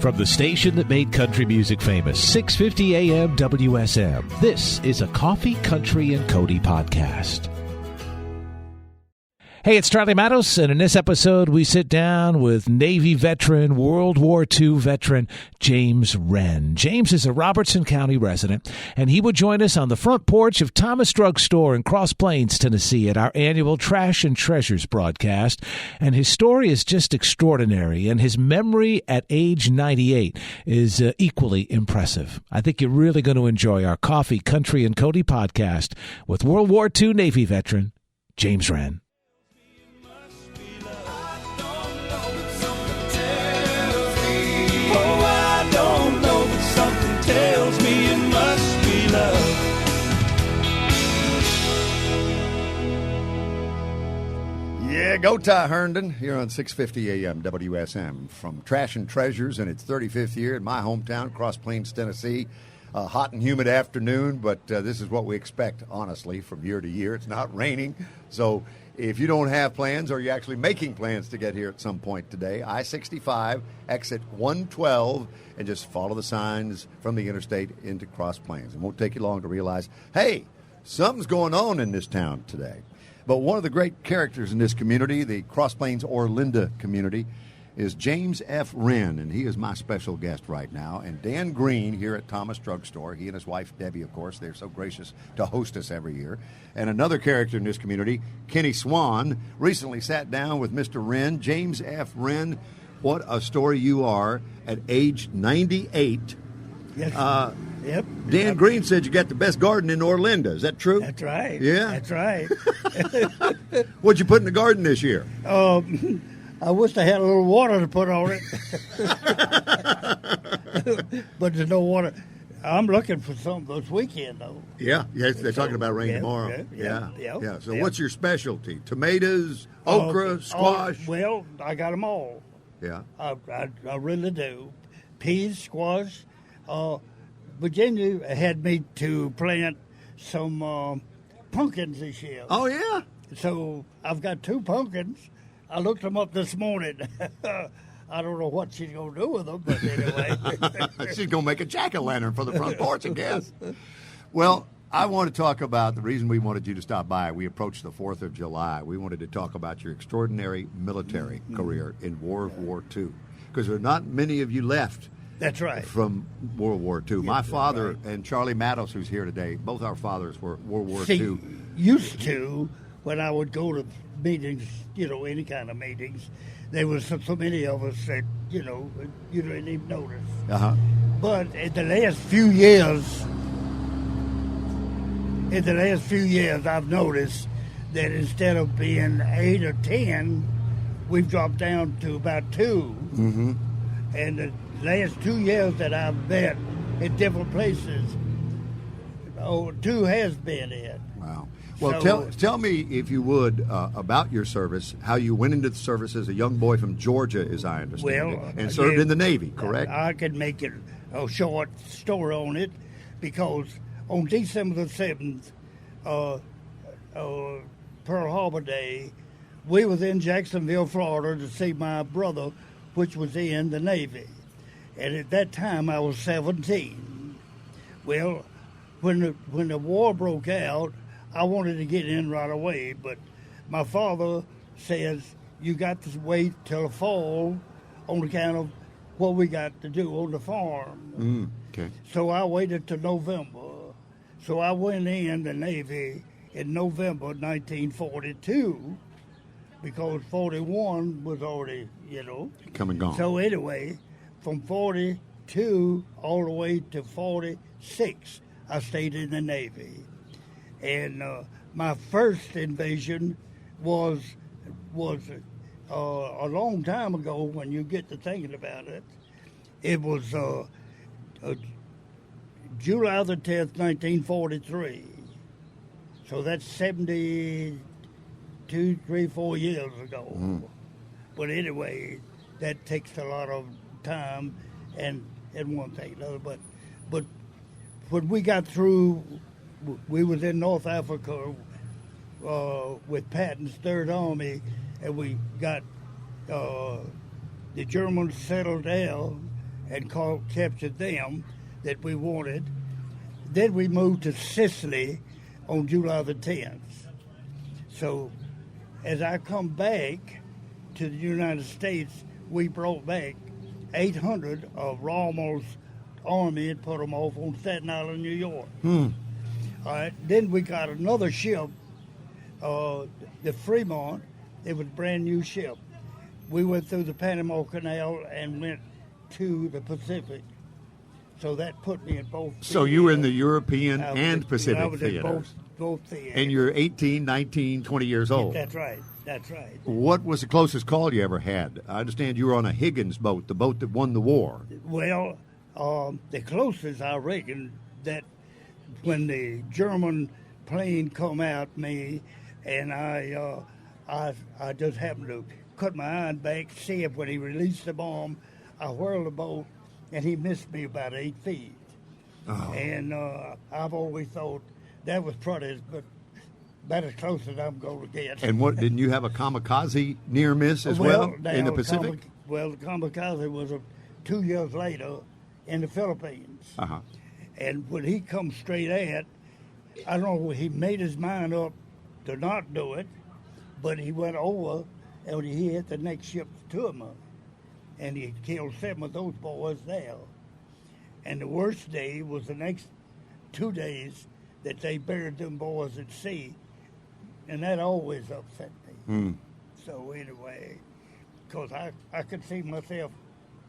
From the station that made country music famous, 650 AM WSM, this is a Coffee, Country, and Cody podcast. Hey, it's Charlie Matos, and in this episode, we sit down with Navy veteran, World War II veteran, James Wren. James is a Robertson County resident, and he would join us on the front porch of Thomas Drug Store in Cross Plains, Tennessee, at our annual Trash and Treasures broadcast. And his story is just extraordinary, and his memory at age 98 is equally impressive. I think you're really going to enjoy our Coffee, Country, and Cody podcast with World War II Navy veteran, James Wren. Tells me it must be love. Yeah, go Ty Herndon here on 650 AM WSM from Trash and Treasures in its 35th year in my hometown, Cross Plains, Tennessee. A hot and humid afternoon, but this is what we expect, honestly, from year to year. It's not raining, so if you don't have plans or you're actually making plans to get here at some point today, I-65, exit 112, and just follow the signs from the interstate into Cross Plains. It won't take you long to realize, hey, something's going on in this town today. But one of the great characters in this community, the Cross Plains Orlinda community, is James F. Wren, and he is my special guest right now. And Dan Green here at Thomas Drug Store, he and his wife Debbie, of course, they're so gracious to host us every year. And another character in this community, Kenny Swan, recently sat down with Mr. Wren. James F. Wren, what a story you are at age 98. Yes. Yep. Dan Green said you got the best garden in Orlinda. Is that true? That's right. Yeah? That's right. What'd you put in the garden this year? I wish I had a little water to put on it. But there's no water. I'm looking for something this weekend, though. Yeah, yes, they're talking about rain tomorrow. Yeah. So what's your specialty? Tomatoes, okra, squash? Well, I got them all. Yeah. I really do. Peas, squash. Virginia had me to plant some pumpkins this year. Oh, yeah? So I've got 2 pumpkins. I looked them up this morning. I don't know what she's going to do with them, but anyway. She's going to make a jack-o'-lantern for the front porch, I guess. Well, I want to talk about the reason we wanted you to stop by. We approached the 4th of July. We wanted to talk about your extraordinary military career in World War II, because there are not many of you left. That's right. From World War II. Yes, My father right. and Charlie Matos, who's here today, both our fathers were World War II. Used to, when I would go to meetings, any kind of meetings, there was so many of us that, you didn't even notice. Uh-huh. But in the last few years, I've noticed that instead of being 8 or 10, we've dropped down to about 2. Mm-hmm. And the last 2 years that I've been in different places, 2 has been it. Wow. Well, tell me, if you would, about your service, how you went into the service as a young boy from Georgia, as I understand it, and served in the Navy, correct? I could make it a short story on it, because on December the 7th, Pearl Harbor Day, we was in Jacksonville, Florida, to see my brother, which was in the Navy. And at that time, I was 17. Well, when the war broke out, I wanted to get in right away, but my father says, you got to wait till the fall on account of what we got to do on the farm. Okay. So I waited till November. So I went in the Navy in November 1942, because 41 was already, come and gone. So anyway, from 42 all the way to 46, I stayed in the Navy. And my first invasion was a long time ago. When you get to thinking about it, it was July the 10th, 1943. So that's 72, 3, 4 years ago. Mm. But anyway, that takes a lot of time and one thing another. But when we got through, we was in North Africa with Patton's Third Army, and we got the Germans settled down, and captured them that we wanted. Then we moved to Sicily on July the 10th. So as I come back to the United States, we brought back 800 of Rommel's army and put them off on Staten Island, New York. All right. Then we got another ship, the Fremont. It was a brand new ship. We went through the Panama Canal and went to the Pacific. So that put me in both. So you were in the European and I Pacific was in theaters. both theaters. And you're 18, 19, 20 years old. That's right. That's right. What was the closest call you ever had? I understand you were on a Higgins boat, the boat that won the war. Well, the closest I reckon that when the German plane come at me, and I just happened to cut my iron back, see if when he released the bomb, I whirled the boat, and he missed me about 8 feet. Oh. And I've always thought that was probably about as close as I'm going to get. And what, didn't you have a kamikaze near miss as well in the Pacific? The kamikaze was 2 years later in the Philippines. Uh-huh. And when he come straight at, I don't know, he made his mind up to not do it, but he went over and he hit the next ship to him. And he killed 7 of those boys there. And the worst day was the next 2 days that they buried them boys at sea. And that always upset me. So anyway, because I could see myself,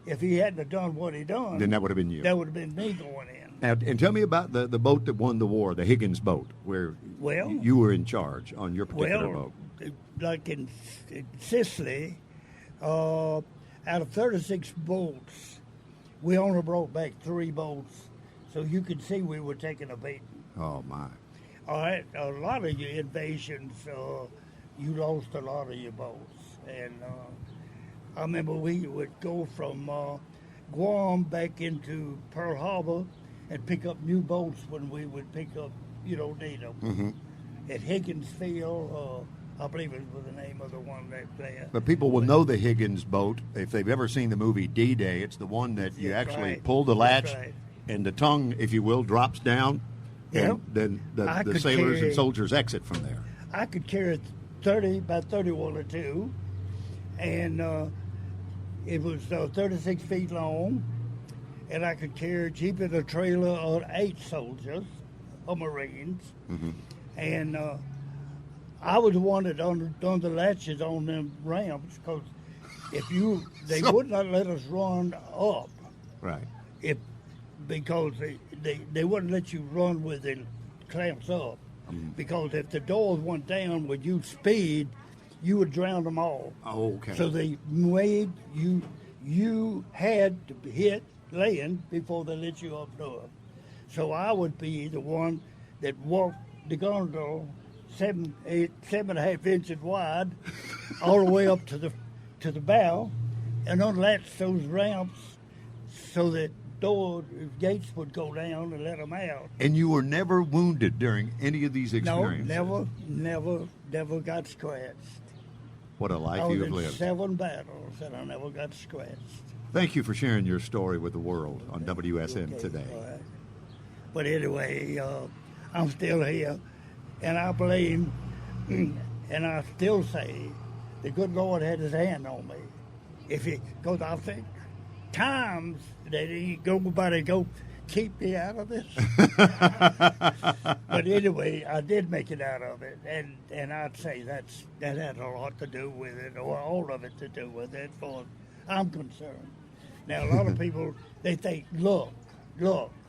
if he hadn't have done what he done, Then that would have been you. that would have been me going in. Now, and tell me about the boat that won the war, the Higgins boat, where you were in charge on your particular boat. Like in Sicily, out of 36 boats, we only brought back 3 boats, so you could see we were taking a beating. Oh, my. All right, a lot of your invasions, you lost a lot of your boats. And I remember we would go from Guam back into Pearl Harbor and pick up new boats when we would pick up, need them. Mm-hmm. At Higgins Field, I believe it was the name of the one there. But people will know the Higgins boat if they've ever seen the movie D-Day. It's the one that you That's actually right. pull the latch That's right. and the tongue, if you will, drops down. Yep. And then I the could sailors carry- and soldiers exit from there. I could carry about 31 or 2, and it was 36 feet long, and I could carry a jeep and a trailer of 8 soldiers, or Marines, and I was the one that done the latches on them ramps, because they would not let us run up, Right. because they wouldn't let you run with the clamps up. Because if the doors went down with you speed, you would drown them all. Oh, okay. So they made you had to hit land before they let you up door. So I would be the one that walked the gondola 7.5 inches wide, all the way up to the bow, and unlatch those ramps so that gates would go down and let them out. And you were never wounded during any of these experiences? No, never got scratched. What a life I you was have in lived. 7 battles and I never got scratched. Thank you for sharing your story with the world on WSM Okay, today. all right. But anyway, I'm still here, and I blame, and I still say, the good Lord had his hand on me. Because I think times that he go keep me out of this. But anyway, I did make it out of it, and I'd say that had a lot to do with it, or all of it to do with it, for I'm concerned. Now, a lot of people, they think, look.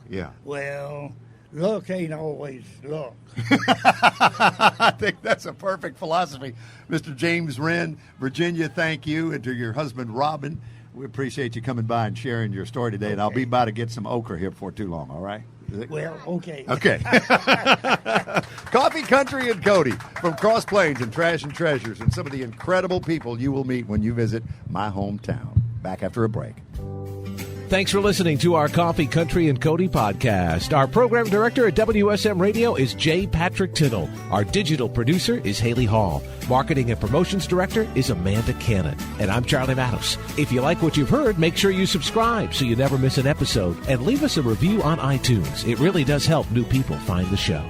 Yeah. Well, luck ain't always luck. I think that's a perfect philosophy. Mr. James Wren, Virginia, thank you. And to your husband, Robin, we appreciate you coming by and sharing your story today. And I'll be by to get some okra here before too long, all right? Well, okay. Okay. Coffee Country and Cody from Cross Plains and Trash and Treasures, and some of the incredible people you will meet when you visit my hometown. Back after a break. Thanks for listening to our Coffee, Country, and Cody podcast. Our program director at WSM Radio is J. Patrick Tittle. Our digital producer is Haley Hall. Marketing and promotions director is Amanda Cannon. And I'm Charlie Matos. If you like what you've heard, make sure you subscribe so you never miss an episode. And leave us a review on iTunes. It really does help new people find the show.